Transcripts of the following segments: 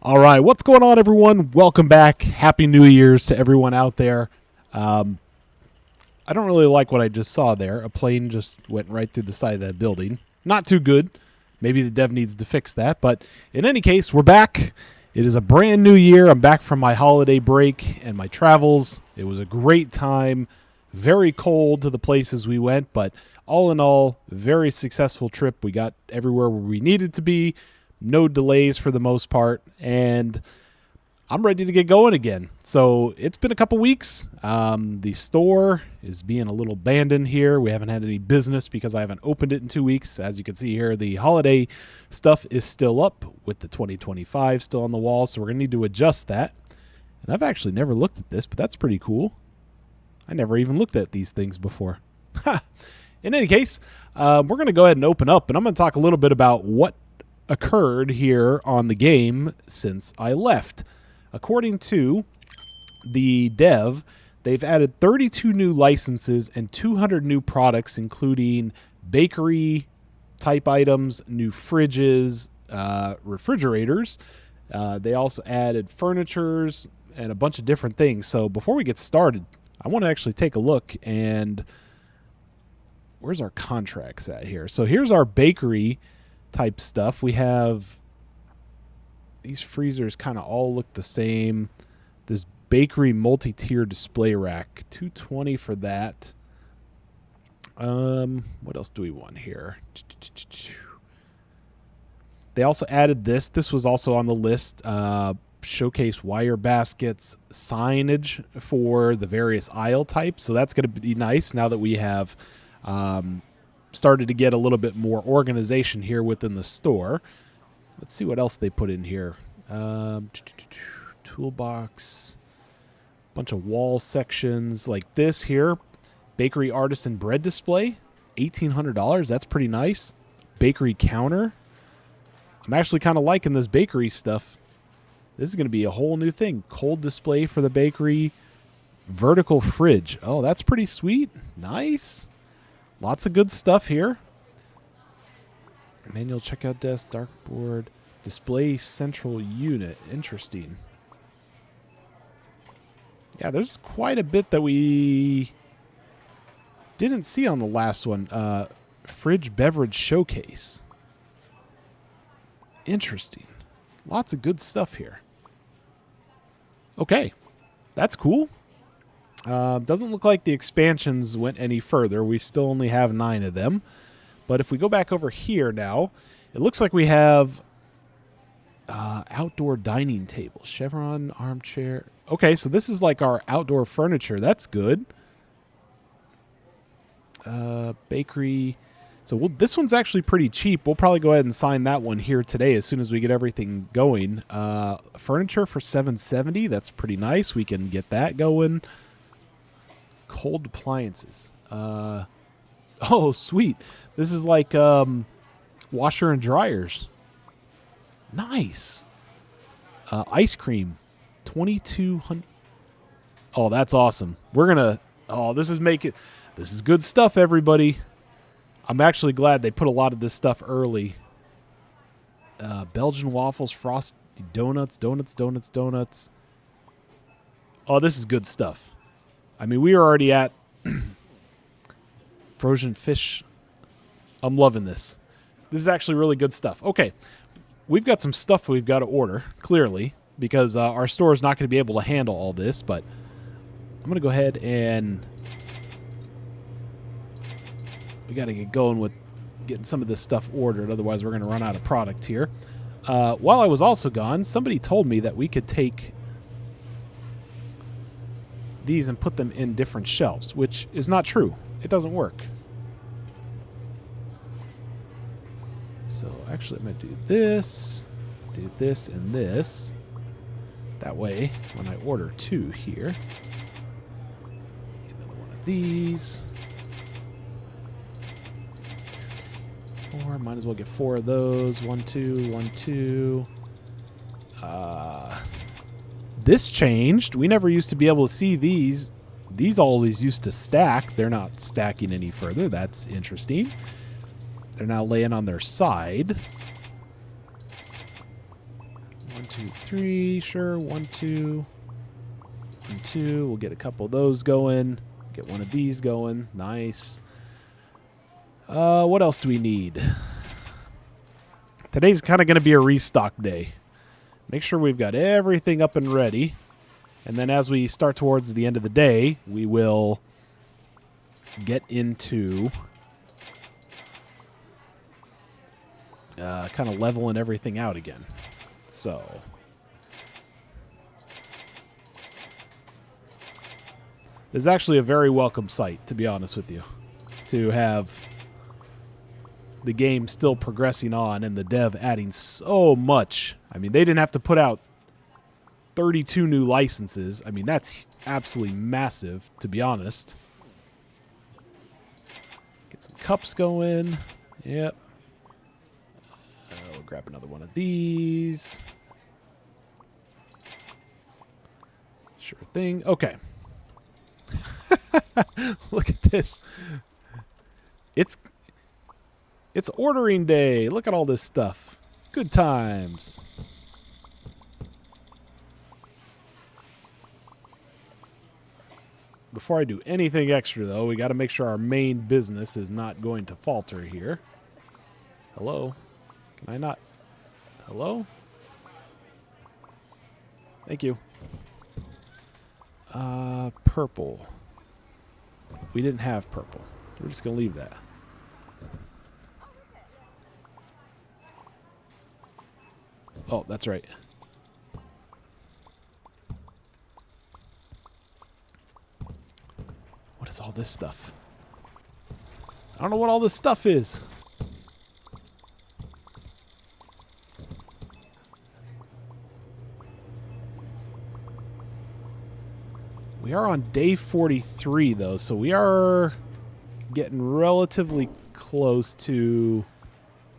All right, what's going on, everyone? Welcome back. Happy New Year's to everyone out there. Um, I don't really like what I just saw there. A plane just went right through the side of that building. Not too good. Maybe the dev needs to fix that. But in any case, we're back. It is a brand new year. I'm back from my holiday break and my travels. It was a great time. Very cold to the places we went, but all in all, very successful trip. We got everywhere where we needed to be. No delays for the most part, and I'm ready to get going again. So it's been a couple weeks. The store is being a little abandoned here. We haven't had any business because I haven't opened it in 2 weeks. As you can see here, the holiday stuff is still up with the 2025 still on the wall, so we're going to need to adjust that. And I've actually never looked at this, but that's pretty cool. I never even looked at these things before. In any case, we're going to go ahead and open up, and I'm going to talk a little bit about what occurred here on the game since I left. According to the dev, they've added 32 new licenses and 200 new products, including bakery type items, new fridges, refrigerators. They also added furnitures and a bunch of different things. So before we get started, I want to actually take a look, and where's our contracts at here? So here's our bakery type stuff. We have these freezers kind of all look the same. This bakery multi-tier display rack, $220 for that. What else do we want here? They also added this. This was also on the list. Showcase wire baskets, signage for the various aisle types. So that's going to be nice now that we have started to get a little bit more organization here within the store. Let's see what else they put in here. Toolbox, bunch of wall sections like this here. Bakery artisan bread display, $1,800. That's pretty nice. Bakery counter. I'm actually kind of liking this bakery stuff. This is going to be a whole new thing. Cold display for the bakery. Vertical fridge. Oh, that's pretty sweet. Nice. Lots of good stuff here. Manual checkout desk, dartboard, display central unit. Interesting. Yeah, there's quite a bit that we didn't see on the last one. Fridge beverage showcase. Interesting. Lots of good stuff here. Okay, that's cool. Doesn't look like the expansions went any further. We still only have 9 of them. But if we go back over here now, it looks like we have outdoor dining table, chevron, armchair. Okay, so this is like our outdoor furniture. That's good. Bakery. So this one's actually pretty cheap. We'll probably go ahead and sign that one here today as soon as we get everything going. Furniture for $770. That's pretty nice. We can get that going. Cold appliances. Oh, sweet. This is like washer and dryers. Nice. Ice cream. 2,200. Oh, that's awesome. We're going to... Oh, this is good stuff, everybody. I'm actually glad they put a lot of this stuff early. Belgian waffles, frosty donuts. Oh, this is good stuff. I mean, we are already at frozen fish. I'm loving this. This is actually really good stuff. Okay, we've got some stuff we've got to order, clearly, because our store is not going to be able to handle all this, but I'm going to go ahead and we got to get going with getting some of this stuff ordered. Otherwise, we're going to run out of product here. While I was also gone, somebody told me that we could take these and put them in different shelves, which is not true. It doesn't work. So actually, I'm going to do this, and this. That way, when I order 2 here, get another one of these. 4, might as well get 4 of those. 1, 2, 1, 2. This changed. We never used to be able to see these. These always used to stack. They're not stacking any further. That's interesting. They're now laying on their side. 1, 1, 2, 3. Sure. 1, 2. 1, 2. We'll get a couple of those going. Get one of these going. Nice. What else do we need? Today's kind of going to be a restock day. Make sure we've got everything up and ready. And then as we start towards the end of the day, we will get into kind of leveling everything out again. So this is actually a very welcome sight, to be honest with you, to have the game still progressing on and the dev adding so much. I mean, they didn't have to put out 32 new licenses. I mean, that's absolutely massive, to be honest. Get some cups going. Yep. We'll grab another one of these. Sure thing. Okay. Look at this. It's ordering day. Look at all this stuff. Good times. Before I do anything extra, though, we got to make sure our main business is not going to falter here. Hello? Can I not? Hello? Thank you. Purple. We didn't have purple. We're just going to leave that. Oh, that's right. What is all this stuff? I don't know what all this stuff is. We are on day 43, though, so we are getting relatively close to...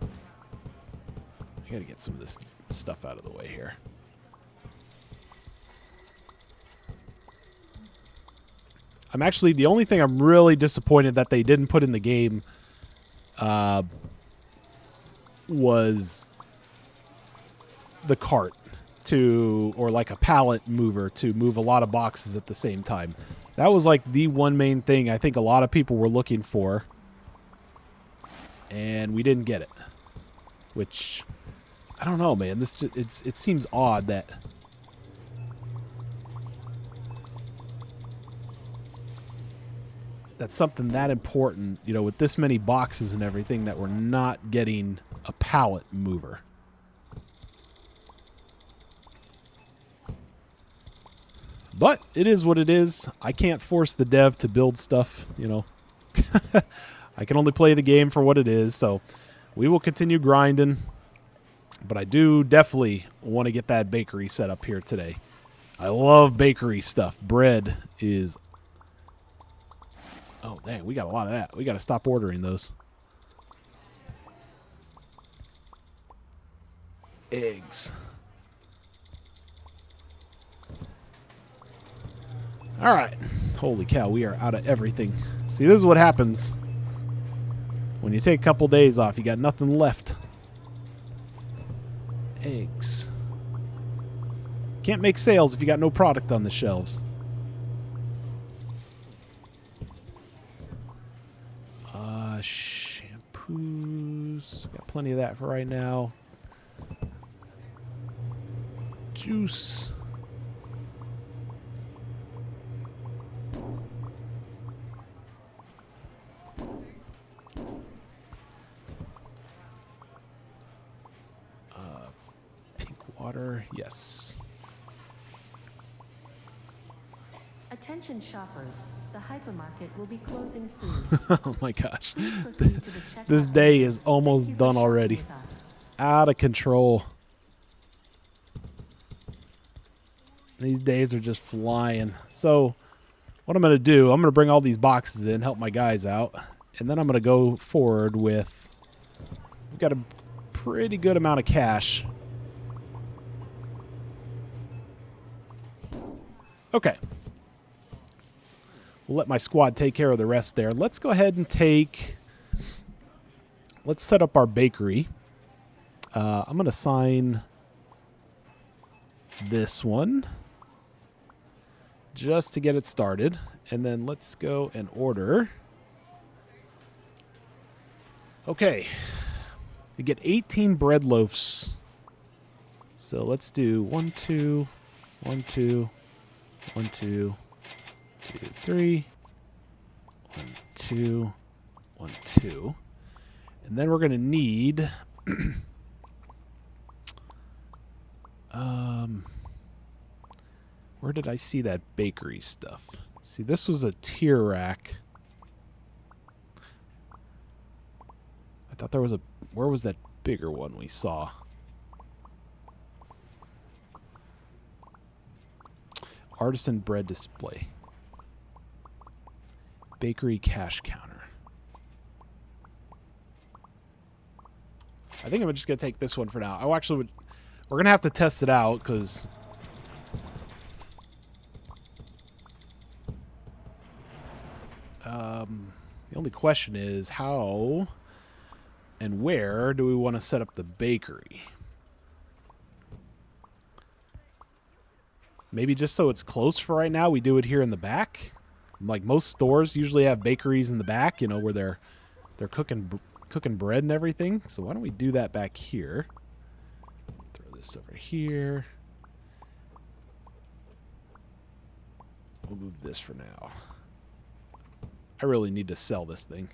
I gotta get some of this stuff out of the way here. I'm actually... The only thing I'm really disappointed that they didn't put in the game was the cart. Or like a pallet mover to move a lot of boxes at the same time. That was like the one main thing I think a lot of people were looking for, and we didn't get it. Which I don't know, man. It seems odd that that's something that important, you know, with this many boxes and everything, that we're not getting a pallet mover. But it is what it is. I can't force the dev to build stuff, you know. I can only play the game for what it is, so we will continue grinding. But I do definitely want to get that bakery set up here today. I love bakery stuff. Bread is... Oh, dang, we got a lot of that. We got to stop ordering those. Eggs. All right. Holy cow, we are out of everything. See, this is what happens when you take a couple days off. You got nothing left. Eggs. Can't make sales if you got no product on the shelves. Shampoos. Got plenty of that for right now. Juice. Water, yes. Attention shoppers, the hypermarket will be closing soon. Oh my gosh. This day is almost done already. Out of control. These days are just flying. So what I'm going to do, I'm going to bring all these boxes in, help my guys out, and then I'm going to go forward with... We've got a pretty good amount of cash. Okay. We'll let my squad take care of the rest there. Let's go ahead and take... Let's set up our bakery. I'm going to assign this one just to get it started. And then let's go and order. Okay. We get 18 bread loaves. So let's do 1, 2, 1, 2, 1, 2, 2, 3, 1, 2, 1, 2. And then we're going to need where did I see that bakery stuff? See, this was a tier rack. I thought there was a... Where was that bigger one we saw? Artisan bread display. Bakery cash counter. I think I'm just going to take this one for now. I actually would... We're going to have to test it out because... the only question is how and where do we want to set up the bakery? Maybe just so it's close for right now, we do it here in the back. Like most stores usually have bakeries in the back, you know, where they're cooking bread and everything. So why don't we do that back here? Throw this over here. We'll move this for now. I really need to sell this thing.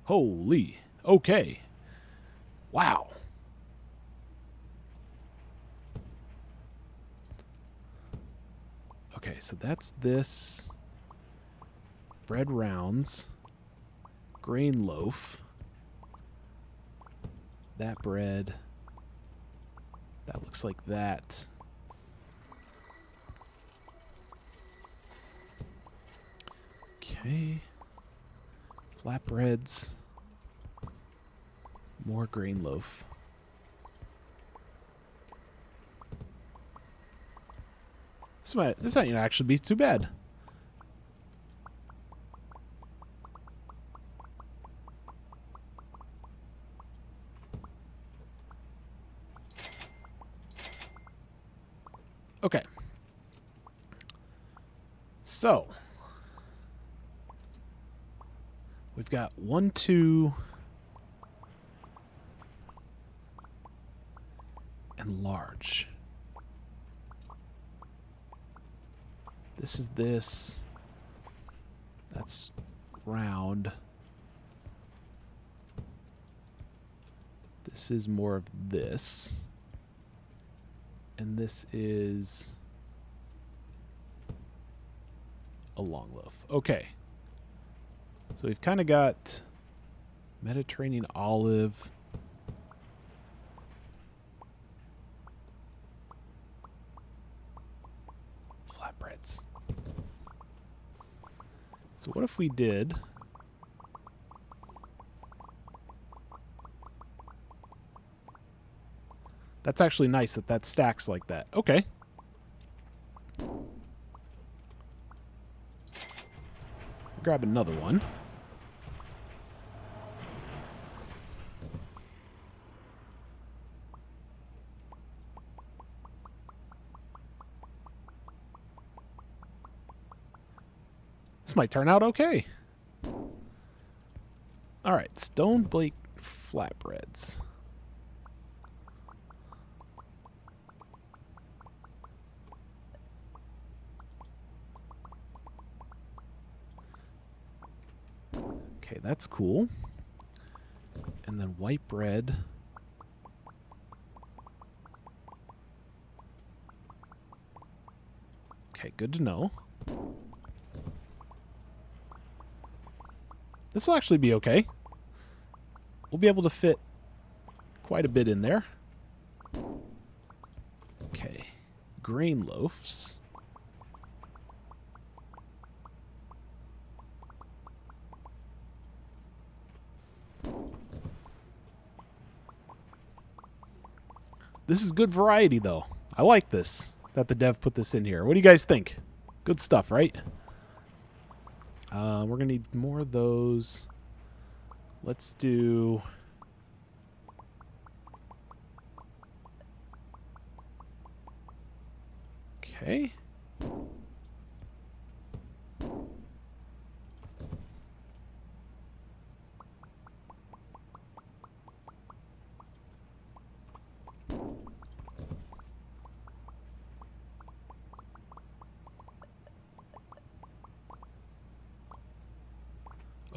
Holy. Okay. Wow. Okay, so that's this. Bread rounds. Grain loaf. That bread. That looks like that. Okay. Flatbreads. More grain loaf. This might actually be too bad. Okay. So we've got 1, 2, and large. This is this. That's round. This is more of this. And this is a long loaf. Okay. So we've kind of got Mediterranean olive. Flatbreads. So what if we did... That's actually nice that stacks like that. Okay. Grab another one. This might turn out okay. All right, stone Blake flatbreads. Okay, that's cool. And then white bread. Okay, good to know. This will actually be okay. We'll be able to fit quite a bit in there. Okay, grain loaves. This is good variety, though. I like this, that the dev put this in here. What do you guys think? Good stuff, right? We're going to need more of those. Let's do... Okay.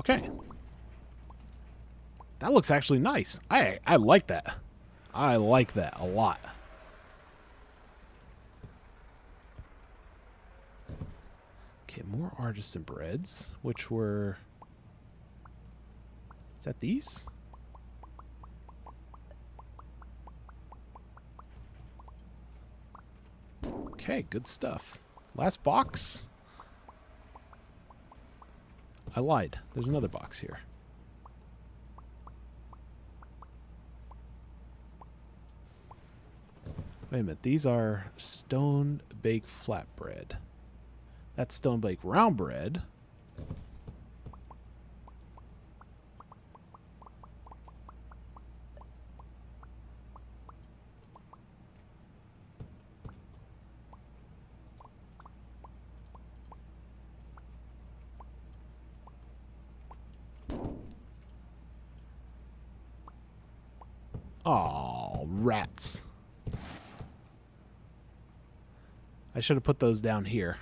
Okay. That looks actually nice. I like that. I like that a lot. Okay, more artisan breads, which were... Is that these? Okay, good stuff. Last box. I lied. There's another box here. Wait a minute. These are stone baked flatbread. That's stone baked round bread. Oh, rats. I should have put those down here.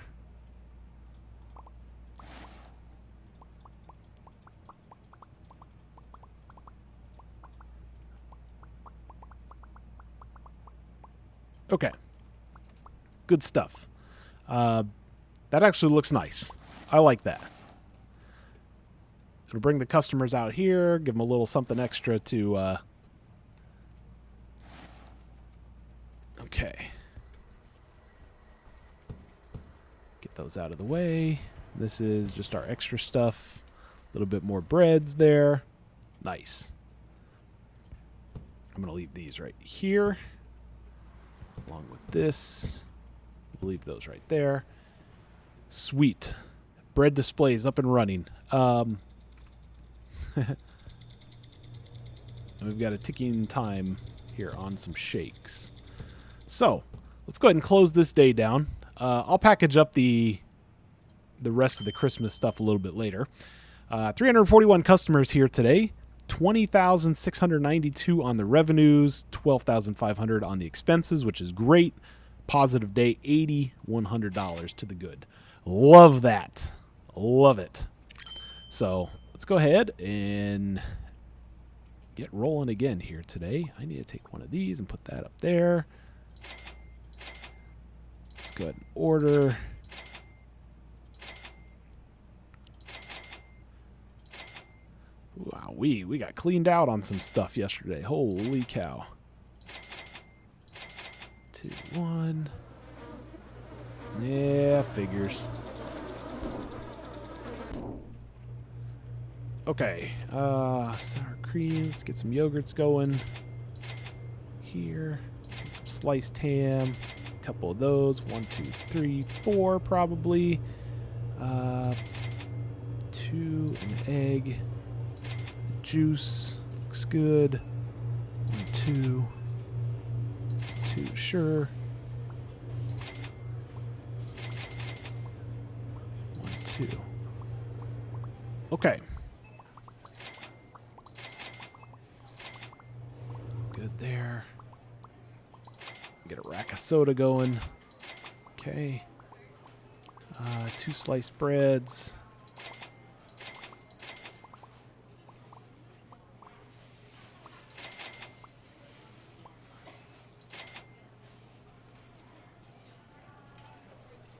Okay. Good stuff. That actually looks nice. I like that. It'll bring the customers out here, give them a little something extra to... Okay. Get those out of the way. This is just our extra stuff. A little bit more breads there. Nice. I'm going to leave these right here. Along with this. We'll leave those right there. Sweet. Bread displays up and running. And we've got a ticking time here on some shakes. So, let's go ahead and close this day down. I'll package up the rest of the Christmas stuff a little bit later. 341 customers here today. 20,692 on the revenues, 12,500 on the expenses, which is great. Positive day, $8,100 to the good. Love that. Love it. So let's go ahead and get rolling again here today. I need to take one of these and put that up there. Let's go ahead and order. Wow, we got cleaned out on some stuff yesterday. Holy cow. 2, 1. Yeah, figures. Okay. Sour cream. Let's get some yogurts going. Here. Let's get some sliced ham. A couple of those. 1, 2, 3, 4 probably. 2, an egg. Juice. Looks good. 1, 2. 2, sure. 1, 2. Okay. Good there. Get a rack of soda going. Okay. 2 sliced breads.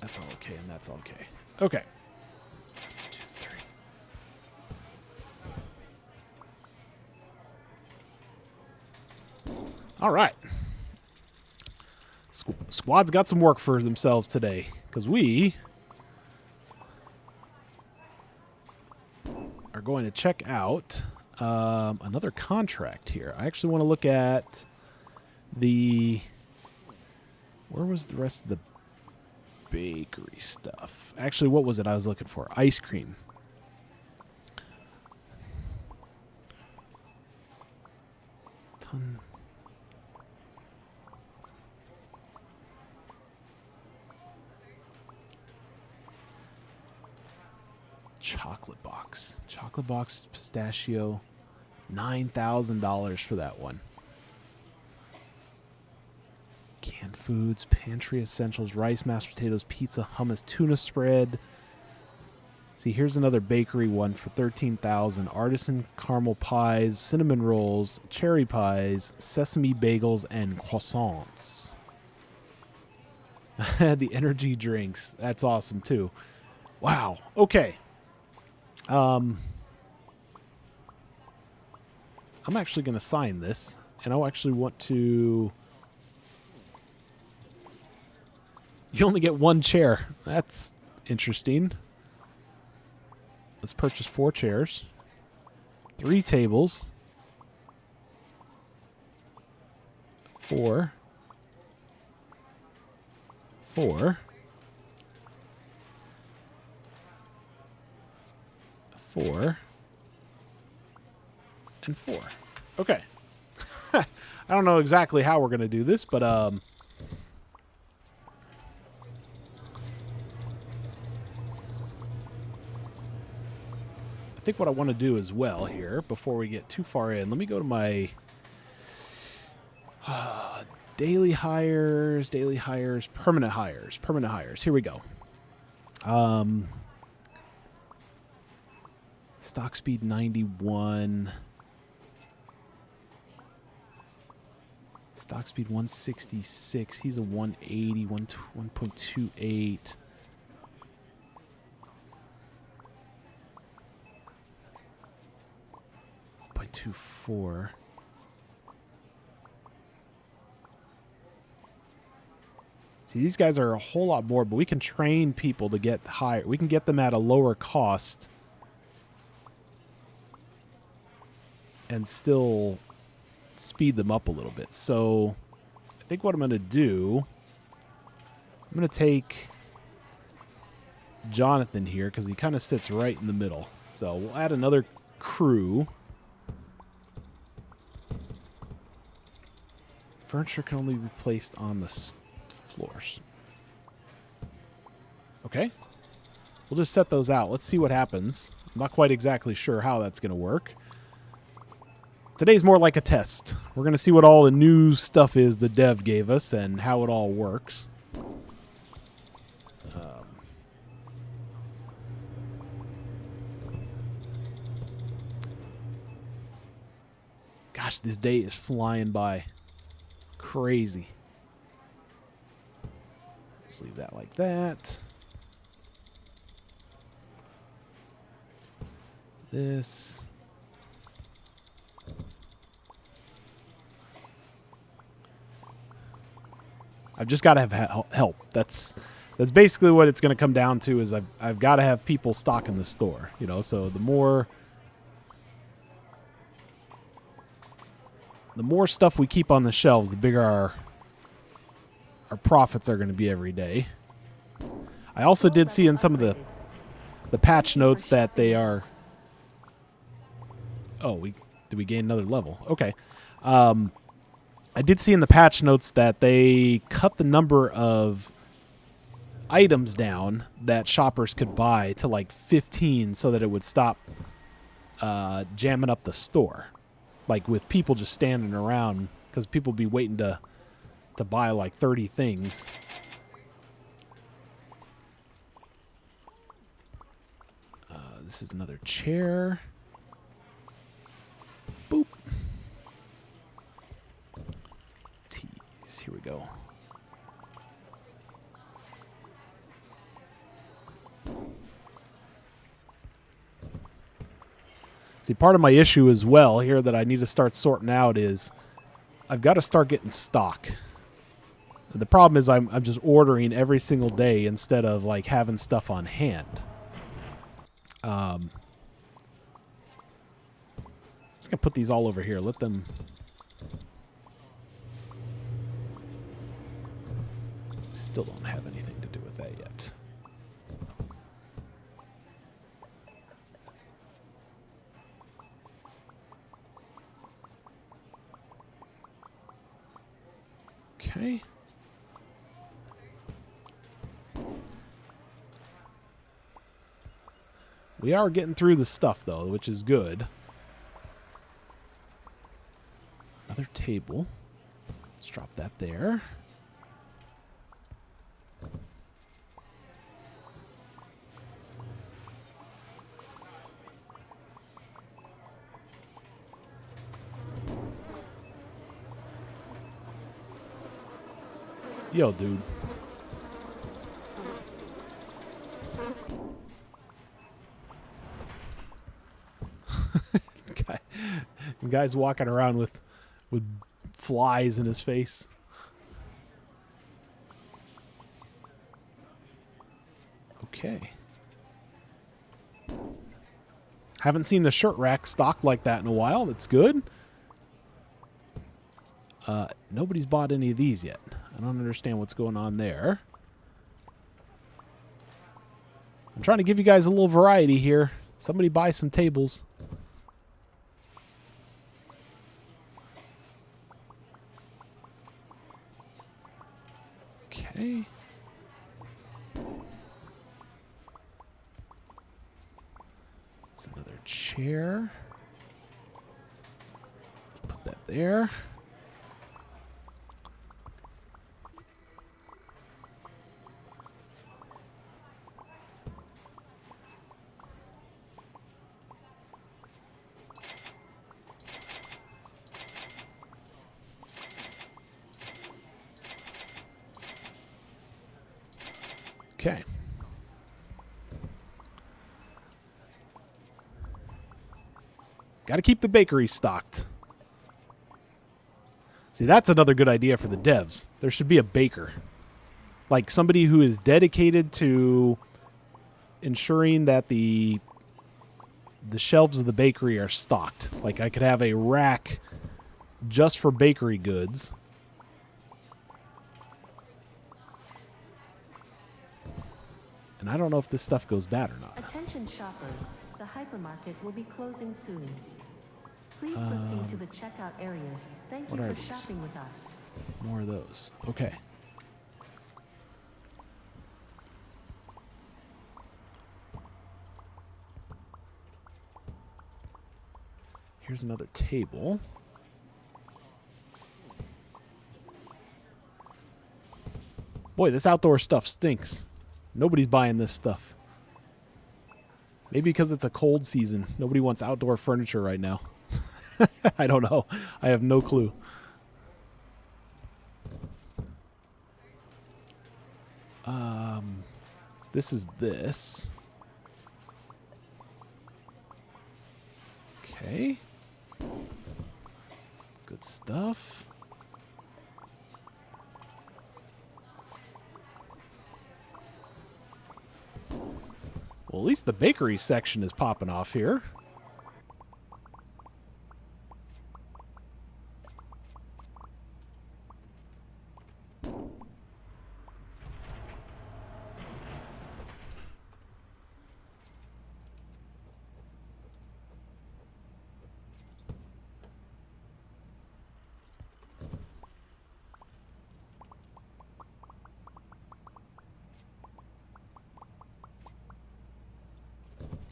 That's all okay, and that's all okay. Okay. 1, 2, 3. All right. Squad's got some work for themselves today, because we are going to check out another contract here. I actually want to look at the... Where was the rest of the bakery stuff? Actually, what was it I was looking for? Ice cream. Chocolate box pistachio. $9,000 for that one. Canned foods, pantry essentials, rice, mashed potatoes, pizza, hummus, tuna spread. See, here's another bakery one for $13,000. Artisan caramel pies, cinnamon rolls, cherry pies, sesame bagels, and croissants. The energy drinks. That's awesome too. Wow. Okay. I'm actually going to sign this, and I actually want to... You only get one chair. That's interesting. Let's purchase 4 chairs. 3 tables. 4. 4. 4. And 4. Okay. I don't know exactly how we're going to do this, but I think what I want to do as well here, before we get too far in, let me go to my daily hires, permanent hires. Here we go. Stock speed 91. Stock speed 166. He's a 180, 1.28. 0.24. See, these guys are a whole lot more, but we can train people to get higher. We can get them at a lower cost and still speed them up a little bit. So I think what I'm going to do, I'm going to take Jonathan here because he kind of sits right in the middle. So we'll add another crew. Furniture can only be placed on the floors. Okay. We'll just set those out. Let's see what happens. I'm not quite exactly sure how that's going to work. Today's more like a test. We're going to see what all the new stuff is the dev gave us and how it all works. Gosh, this day is flying by. Crazy. Just leave that like that. This. I've just got to have help. That's basically what it's going to come down to. Is I've got to have people stocking the store. You know, so the more stuff we keep on the shelves, the bigger our profits are going to be every day. I also did see in some of the patch notes that they are. Oh, did we gain another level? Okay. I did see in the patch notes that they cut the number of items down that shoppers could buy to like 15 so that it would stop jamming up the store. Like with people just standing around because people be waiting to buy like 30 things. This is another chair. Boop. Teas. Here we go. See, part of my issue as well here that I need to start sorting out is I've got to start getting stock. And the problem is I'm just ordering every single day instead of like having stuff on hand. Just gonna put these all over here. Let them. Still don't have anything to do with that yet. Okay. We are getting through the stuff, though, which is good. Another table. Let's drop that there. Yo, dude. Guy's walking around with flies in his face. Okay. Haven't seen the shirt rack stocked like that in a while. That's good. Nobody's bought any of these yet. I don't understand what's going on there. I'm trying to give you guys a little variety here. Somebody buy some tables. Okay. It's another chair. Put that there. Okay. Got to keep the bakery stocked. See, that's another good idea for the devs. There should be a baker. Like somebody who is dedicated to ensuring that the shelves of the bakery are stocked. Like I could have a rack just for bakery goods. And I don't know if this stuff goes bad or not. Attention shoppers, the hypermarket will be closing soon. Please proceed to the checkout areas. Thank you for shopping with us. More of those. Okay. Here's another table. Boy, this outdoor stuff stinks. Nobody's buying this stuff. Maybe because it's a cold season. Nobody wants outdoor furniture right now. I don't know. I have no clue. This is this. Okay. Good stuff. Well, at least the bakery section is popping off here.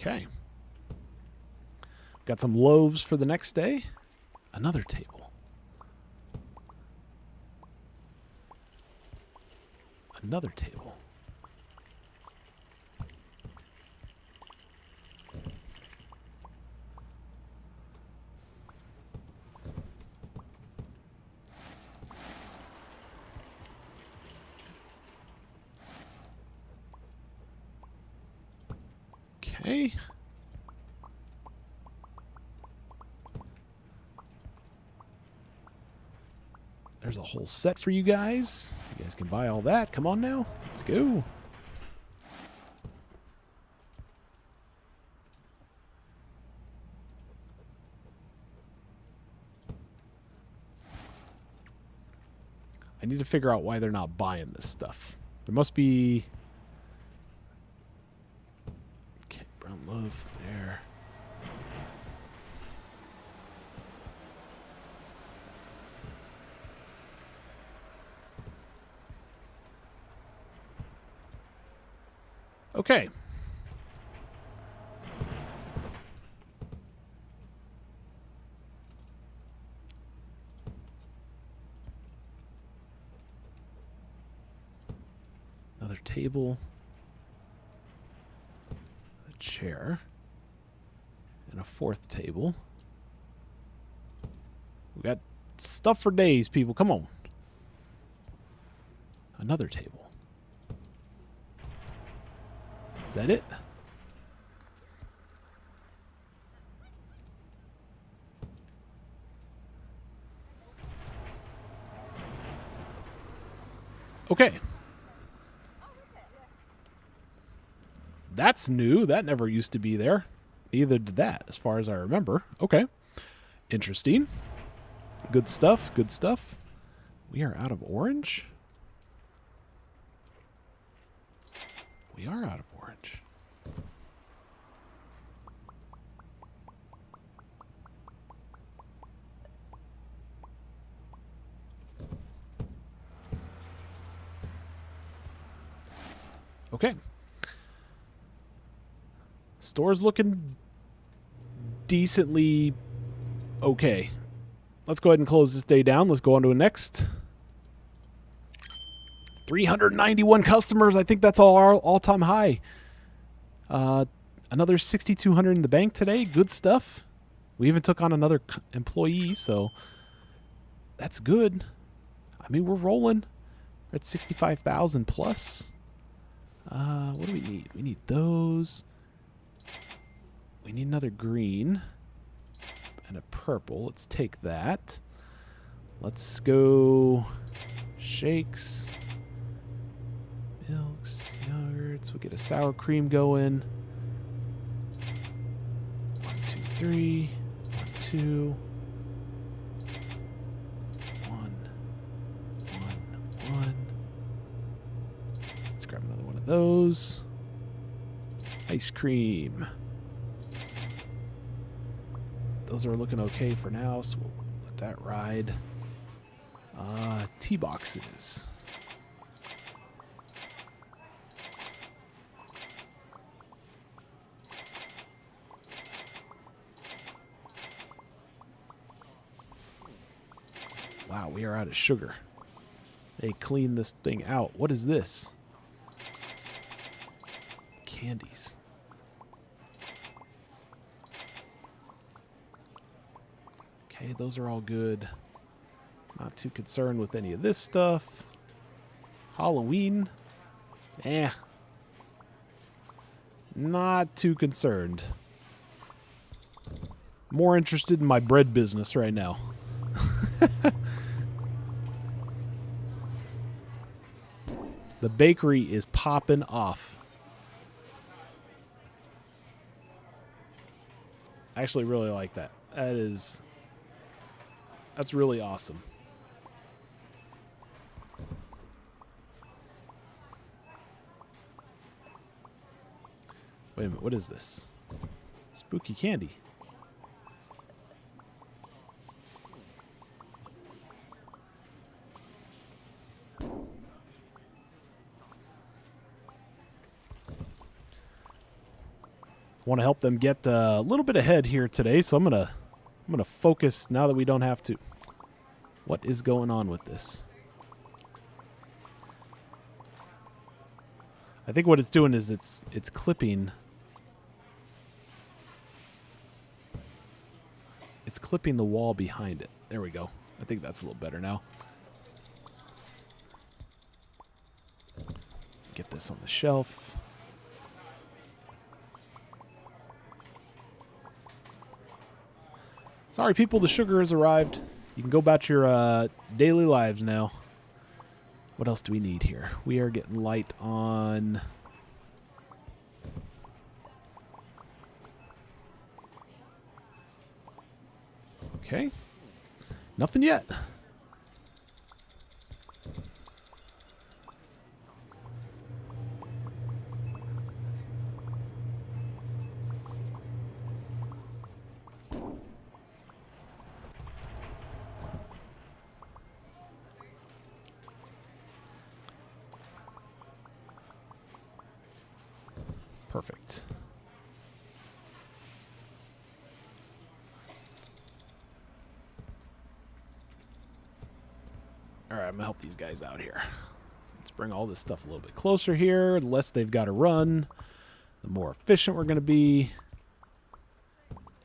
Okay. Got some loaves for the next day. Another table. Another table. Okay. There's a whole set for you guys. You guys can buy all that. Come on now. Let's go. I need to figure out why they're not buying this stuff. There must be... Okay, brown loaf there. Okay. table, a chair, and a fourth table. We got stuff for days, people. Come on. Another table. Is that it? Okay. That's new. That never used to be there. Neither did that, as far as I remember. Okay. Interesting. Good stuff. Good stuff. We are out of orange? We are out of orange. Okay. Store's looking decently okay. Let's go ahead and close this day down. Let's go on to the next. 391 customers. I think that's our all-time high. Another 6,200 in the bank today. Good stuff. We even took on another employee, so that's good. I mean, we're rolling. We're at 65,000 plus. What do we need? We need those. We need another green and a purple. Let's take that. Let's go shakes, milks, yogurts. We'll get a sour cream going. 1, 2, 3. 1, 2. 1, 1, 1. Let's grab another one of those. Ice cream. Those are looking okay for now, so we'll let that ride. Tea boxes. Wow, we are out of sugar. They cleaned this thing out. What is this? Candies. Okay, those are all good. Not too concerned with any of this stuff. Halloween. Not too concerned. More interested in my bread business right now. The bakery is popping off. I actually really like that. That's really awesome. Wait a minute, what is this? Spooky candy. Want to help them get a little bit ahead here today, so I'm gonna focus now that we don't have to. What is going on with this? I think what it's doing is it's clipping. It's clipping the wall behind it. There we go. I think that's a little better now. Get this on the shelf. Sorry, people, the sugar has arrived. You can go about your daily lives now. What else do we need here? We are getting light on... Okay. Nothing yet. Perfect. All right, I'm going to help these guys out here. Let's bring all this stuff a little bit closer here. The less they've got to run, the more efficient we're going to be.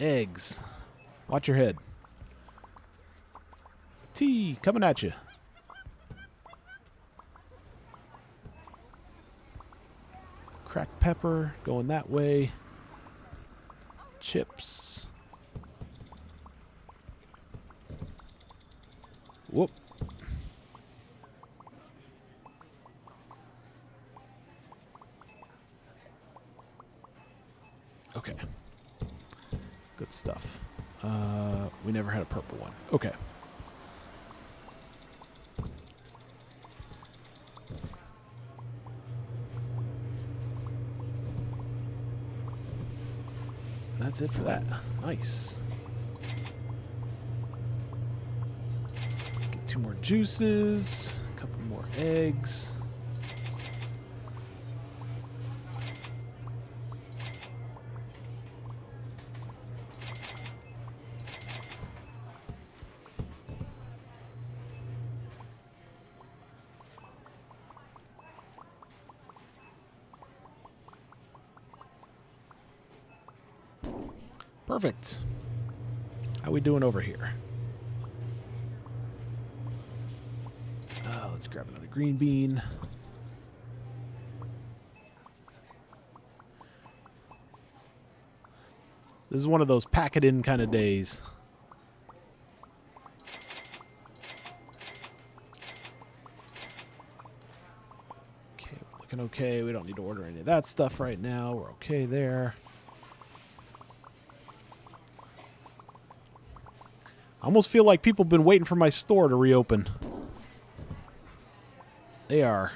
Eggs. Watch your head. Tea coming at you. Cracked pepper going that way. Chips. Whoop. Okay. Good stuff. We never had a purple one. Okay. That's it for that. Nice. Let's get 2 more juices, a couple more eggs. Perfect. How we doing over here? Let's grab another green bean. This is one of those pack it in kind of days. Okay, we're looking okay. We don't need to order any of that stuff right now. We're okay there. I almost feel like people have been waiting for my store to reopen. They're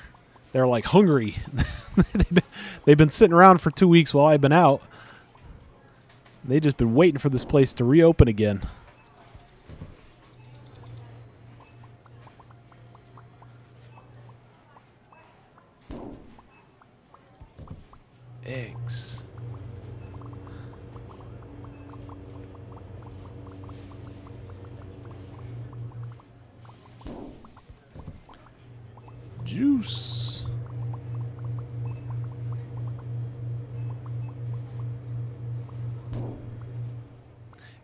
like hungry. They've been sitting around for 2 weeks while I've been out. They've just been waiting for this place to reopen again. Eggs. Juice.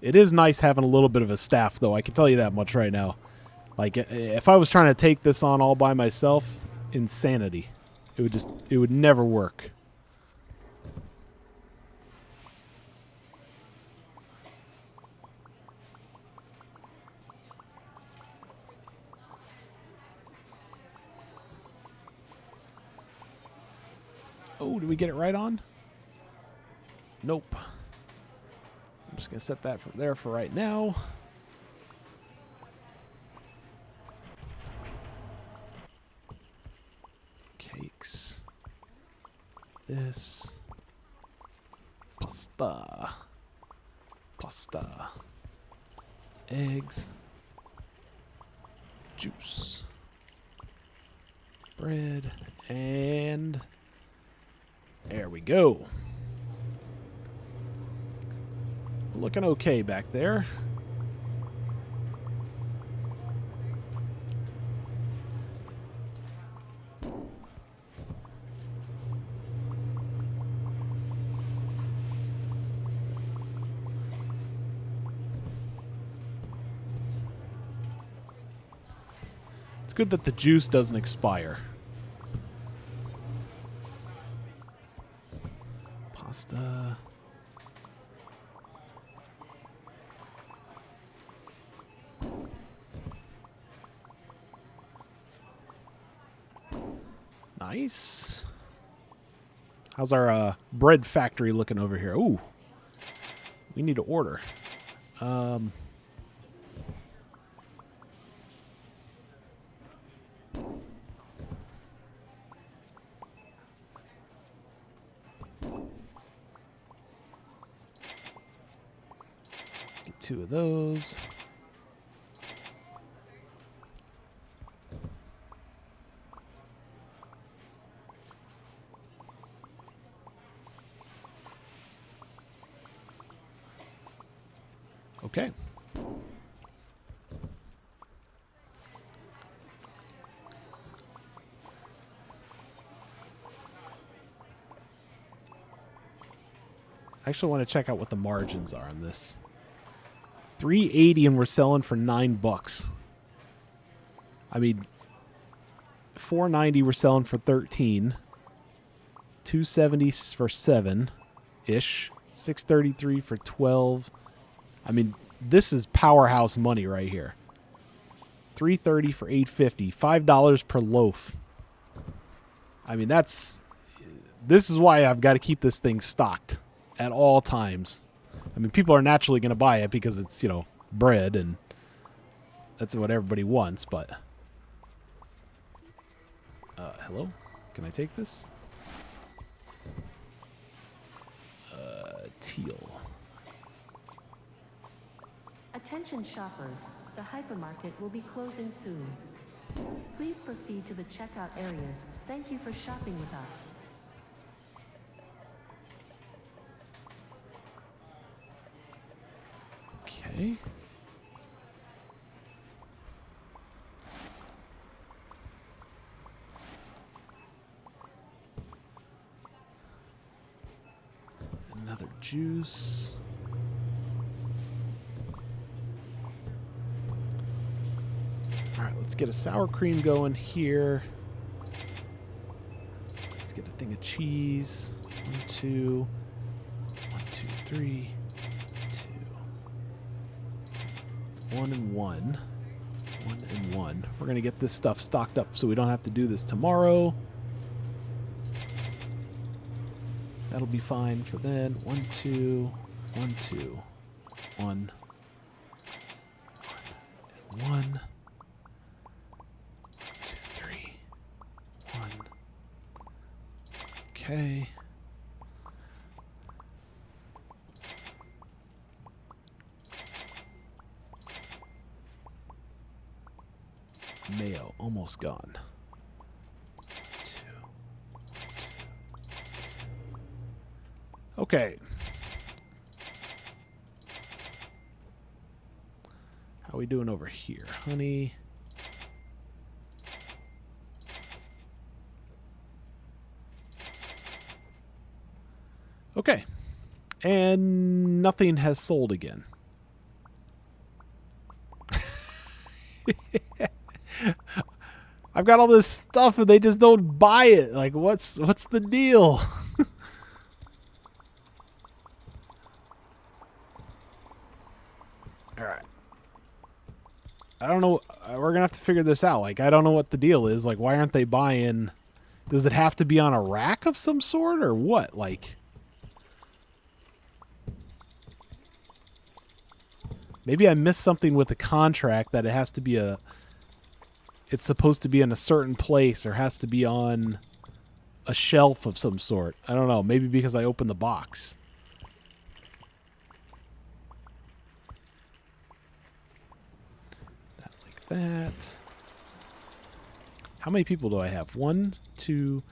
It is nice having a little bit of a staff, though. I can tell you that much right now. Like, if I was trying to take this on all by myself, insanity. It would never work. Oh, did we get it right on? Nope. I'm just going to set that there for right now. Cakes. This. Pasta. Pasta. Eggs. Juice. Bread. And there we go. Looking okay back there. It's good that the juice doesn't expire. Pasta. Nice. How's our bread factory looking over here? Ooh, we need to order. Let's get 2 of those. Okay. I actually want to check out what the margins are on this. $3.80 and we're selling for $9. I mean, $4.90 we're selling for 13. $2.70 for 7 ish. $6.33 for 12. I mean, this is powerhouse money right here. $3.30 for 8.50. $5 per loaf. I mean, this is why I've got to keep this thing stocked at all times. I mean, people are naturally going to buy it because it's, you know, bread and that's what everybody wants, but hello? Can I take this? Teal. Attention shoppers, the hypermarket will be closing soon. Please proceed to the checkout areas. Thank you for shopping with us. Okay. Another juice. All right, let's get a sour cream going here. Let's get a thing of cheese. 1, 2. 1, 2, 3. 2. 1 and 1. 1 and 1. We're going to get this stuff stocked up so we don't have to do this tomorrow. That'll be fine for then. 1, 2. 1, 2. 1. 1. 3. 1. Okay. Mayo, almost gone. 2. Okay. How are we doing over here? Honey. Okay. And nothing has sold again. I've got all this stuff and they just don't buy it. Like, what's the deal? All right. I don't know. We're going to have to figure this out. Like, I don't know what the deal is. Like, why aren't they buying? Does it have to be on a rack of some sort or what? Like, maybe I missed something with the contract that it has to be it's supposed to be in a certain place or has to be on a shelf of some sort. I don't know. Maybe because I opened the box. That like that. How many people do I have? 1, 2,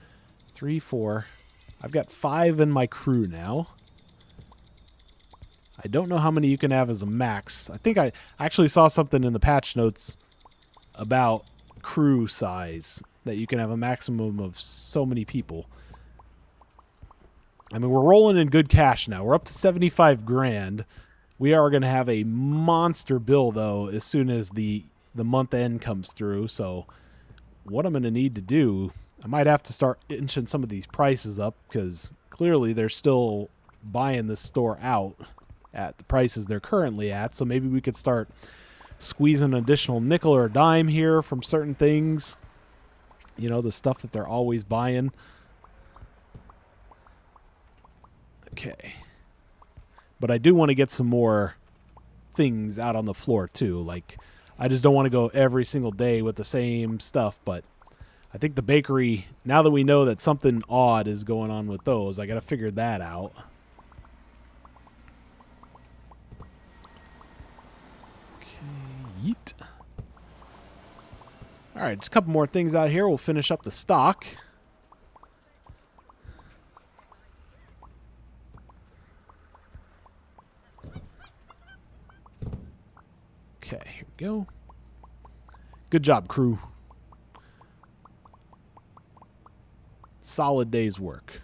3, 4. I've got 5 in my crew now. I don't know how many you can have as a max. I think I actually saw something in the patch notes about crew size, that you can have a maximum of so many people. I mean, we're rolling in good cash now. We're up to 75 grand. We are going to have a monster bill, though, as soon as the month end comes through. So what I'm going to need to do, I might have to start inching some of these prices up because clearly they're still buying this store out at the prices they're currently at. So maybe we could start squeezing an additional nickel or a dime here from certain things. You know, the stuff that they're always buying. Okay. But I do want to get some more things out on the floor too. Like, I just don't want to go every single day with the same stuff. But I think the bakery, now that we know that something odd is going on with those, I got to figure that out. Yeet. All right, just a couple more things out here. We'll finish up the stock. Okay, here we go. Good job, crew. Solid day's work.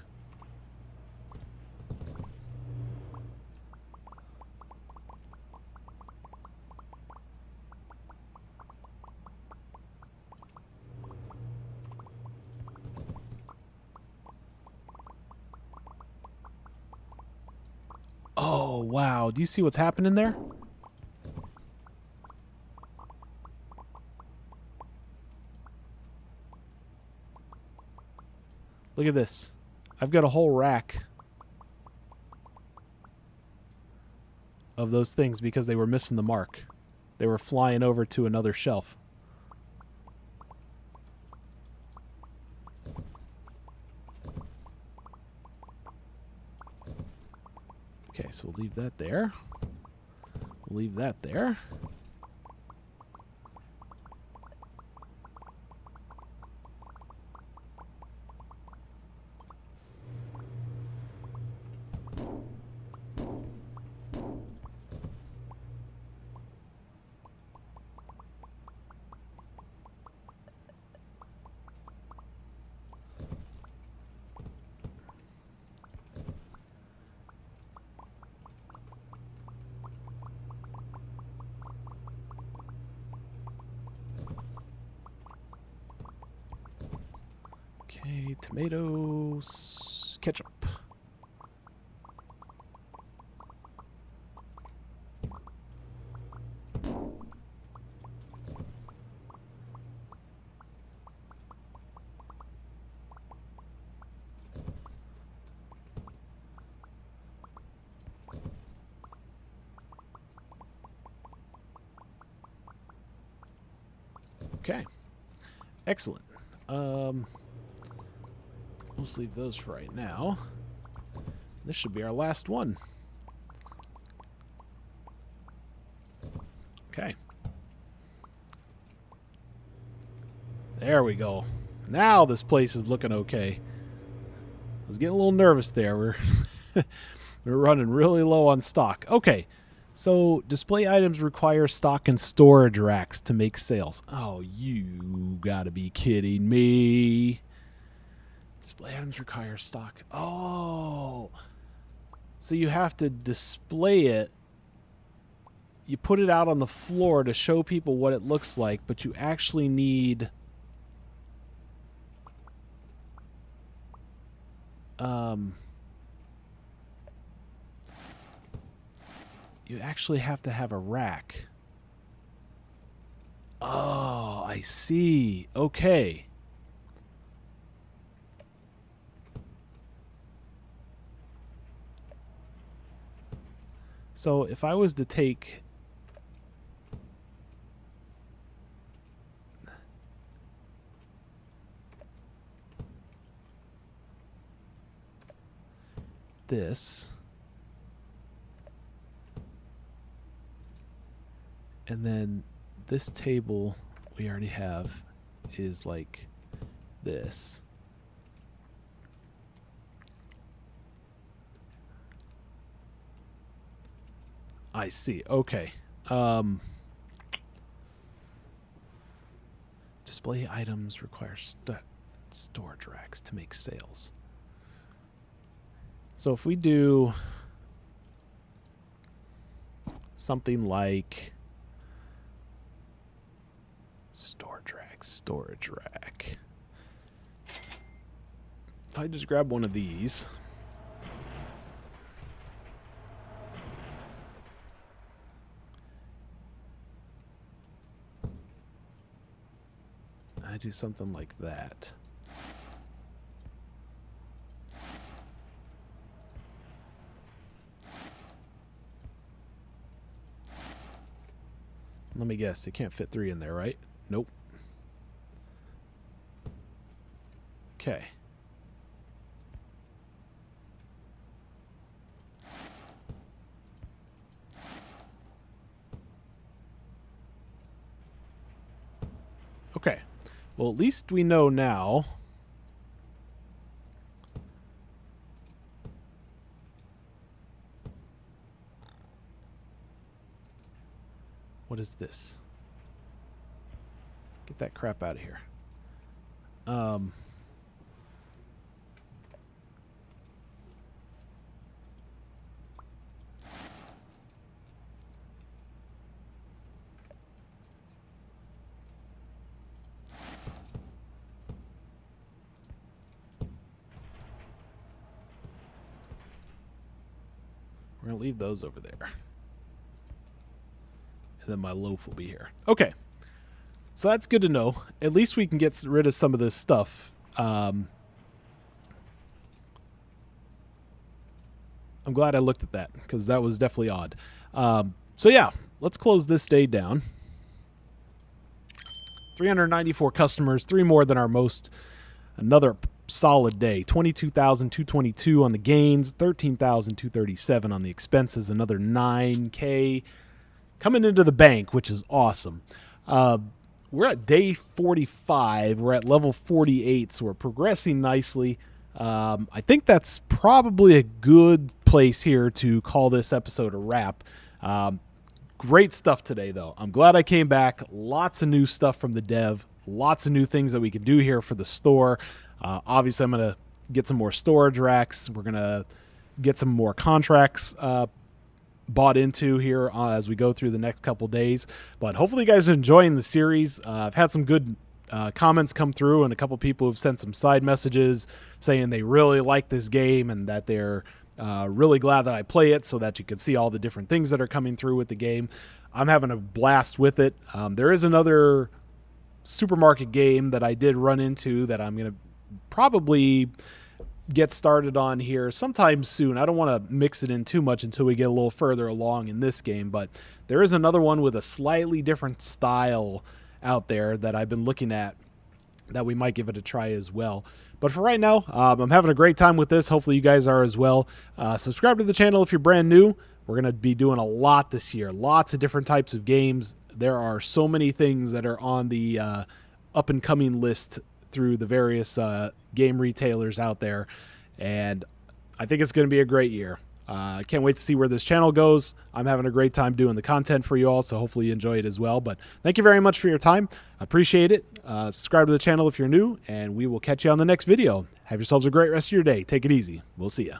wow. Do you see what's happening there? Look at this. I've got a whole rack of those things because they were missing the mark. They were flying over to another shelf. Okay, so we'll leave that there. We'll leave that there. Okay, tomatoes, ketchup. Okay, excellent. Let's leave those for right now. This should be our last one. Okay. There we go. Now this place is looking okay. I was getting a little nervous there. We're running really low on stock. Okay. So display items require stock and storage racks to make sales. Oh, you gotta be kidding me. Display items require stock. Oh. So you have to display it. You put it out on the floor to show people what it looks like, but you actually need you actually have to have a rack. Oh, I see. Okay. So if I was to take this and then this table we already have is like this. I see. Okay. Display items require storage racks to make sales. So if we do something like storage rack. If I just grab one of these, I do something like that. Let me guess, it can't fit 3 in there, right? Nope. Okay. Okay. Well, at least we know now. What is this? Get that crap out of here. We're going to leave those over there. And then my loaf will be here. Okay. So that's good to know. At least we can get rid of some of this stuff. I'm glad I looked at that because that was definitely odd. So yeah, let's close this day down. 394 customers, 3 more than our most. Another solid day. 22,222 on the gains, 13,237 on the expenses, another 9K coming into the bank, which is awesome. We're at day 45. We're at level 48, so we're progressing nicely. I think that's probably a good place here to call this episode a wrap. Great stuff today, though. I'm glad I came back. Lots of new stuff from the dev. Lots of new things that we can do here for the store. Obviously, I'm going to get some more storage racks. We're going to get some more contracts bought into here as we go through the next couple days. But hopefully you guys are enjoying the series. I've had some good comments come through, and a couple people have sent some side messages saying they really like this game and that they're really glad that I play it so that you can see all the different things that are coming through with the game. I'm having a blast with it. There is another supermarket game that I did run into that I'm going to probably get started on here sometime soon. I don't want to mix it in too much until we get a little further along in this game, but there is another one with a slightly different style out there that I've been looking at that we might give it a try as well. But for right now, I'm having a great time with this. Hopefully you guys are as well. Subscribe to the channel if you're brand new. We're going to be doing a lot this year. Lots of different types of games. There are so many things that are on the up-and-coming list through the various game retailers out there. And I think it's going to be a great year. I can't wait to see where this channel goes. I'm having a great time doing the content for you all, so hopefully you enjoy it as well. But thank you very much for your time. I appreciate it. Subscribe to the channel if you're new, and we will catch you on the next video. Have yourselves a great rest of your day. Take it easy. We'll see ya.